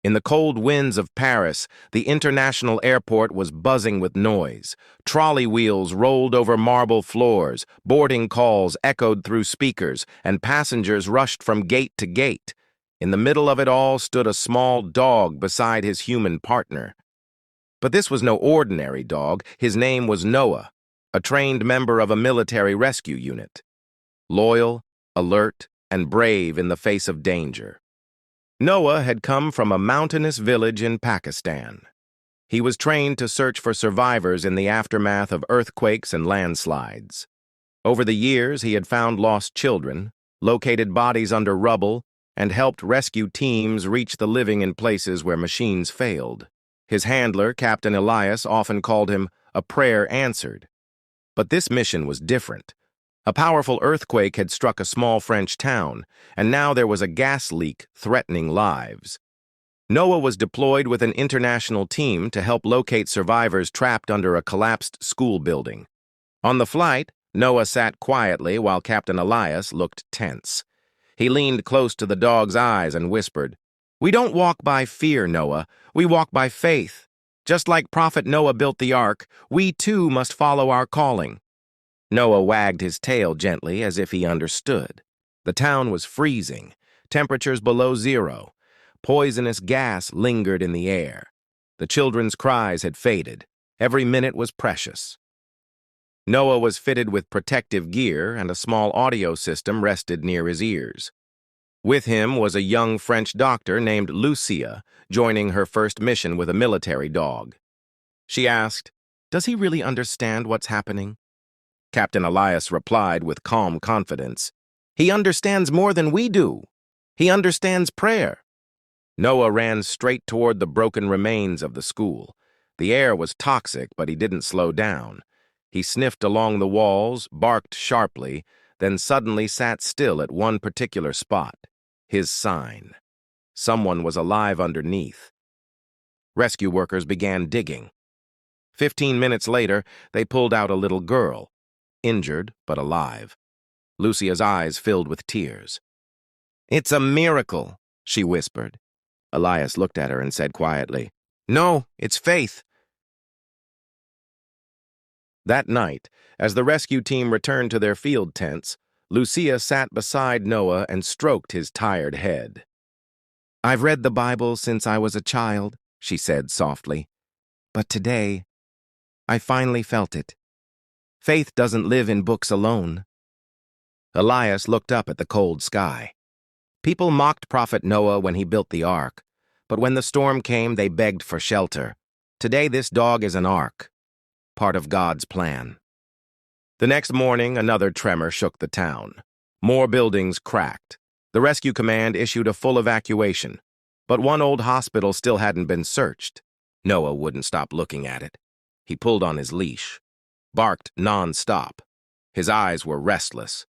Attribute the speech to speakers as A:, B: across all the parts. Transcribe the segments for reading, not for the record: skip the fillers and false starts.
A: In the cold winds of Paris, the international airport was buzzing with noise. Trolley wheels rolled over marble floors, boarding calls echoed through speakers, and passengers rushed from gate to gate. In the middle of it all stood a small dog beside his human partner. But this was no ordinary dog. His name was Noah, a trained member of a military rescue unit. Loyal, alert, and brave in the face of danger. Noah had come from a mountainous village in Pakistan. He was trained to search for survivors in the aftermath of earthquakes and landslides. Over the years, he had found lost children, located bodies under rubble, and helped rescue teams reach the living in places where machines failed. His handler, Captain Elias, often called him a prayer answered. But this mission was different. A powerful earthquake had struck a small French town, and now there was a gas leak threatening lives. Noah was deployed with an international team to help locate survivors trapped under a collapsed school building. On the flight, Noah sat quietly while Captain Elias looked tense. He leaned close to the dog's eyes and whispered, "We don't walk by fear, Noah. We walk by faith. Just like Prophet Noah built the ark, we too must follow our calling." Noah wagged his tail gently as if he understood. The town was freezing, temperatures below zero. Poisonous gas lingered in the air. The children's cries had faded. Every minute was precious. Noah was fitted with protective gear, and a small audio system rested near his ears. With him was a young French doctor named Lucia, joining her first mission with a military dog. She asked, "Does he really understand what's happening?" Captain Elias replied with calm confidence, "He understands more than we do. He understands prayer." Noah ran straight toward the broken remains of the school. The air was toxic, but he didn't slow down. He sniffed along the walls, barked sharply, then suddenly sat still at one particular spot. His sign. Someone was alive underneath. Rescue workers began digging. 15 minutes later, they pulled out a little girl, injured but alive. Lucia's eyes filled with tears. "It's a miracle," she whispered. Elias looked at her and said quietly, "No, it's faith." That night, as the rescue team returned to their field tents, Lucia sat beside Noah and stroked his tired head. "I've read the Bible since I was a child," she said softly. "But today, I finally felt it. Faith doesn't live in books alone." Elias looked up at the cold sky. People mocked Prophet Noah when he built the ark, but when the storm came, they begged for shelter. Today, this dog is an ark, part of God's plan. The next morning, another tremor shook the town. More buildings cracked. The rescue command issued a full evacuation, but one old hospital still hadn't been searched. Noah wouldn't stop looking at it. He pulled on his leash, barked non-stop. His eyes were restless.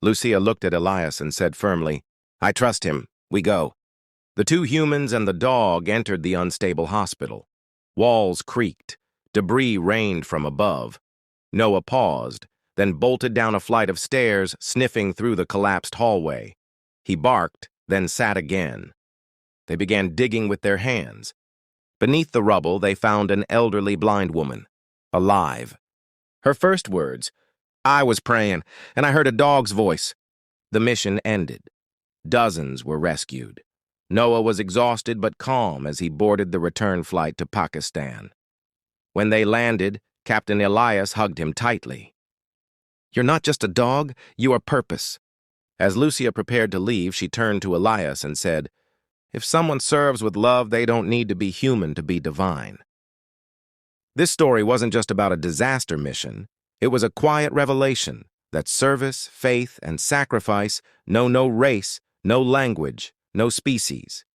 A: Lucia looked at Elias and said firmly, "I trust him. We go." The two humans and the dog entered the unstable hospital. Walls creaked. Debris rained from above. Noah paused, then bolted down a flight of stairs, sniffing through the collapsed hallway. He barked, then sat again. They began digging with their hands. Beneath the rubble, they found an elderly blind woman, alive. Her first words, "I was praying, and I heard a dog's voice." The mission ended. Dozens were rescued. Noah was exhausted but calm as he boarded the return flight to Pakistan. When they landed, Captain Elias hugged him tightly. "You're not just a dog, you are purpose." As Lucia prepared to leave, she turned to Elias and said, "If someone serves with love, they don't need to be human to be divine." This story wasn't just about a disaster mission. It was a quiet revelation that service, faith, and sacrifice know no race, no language, no species.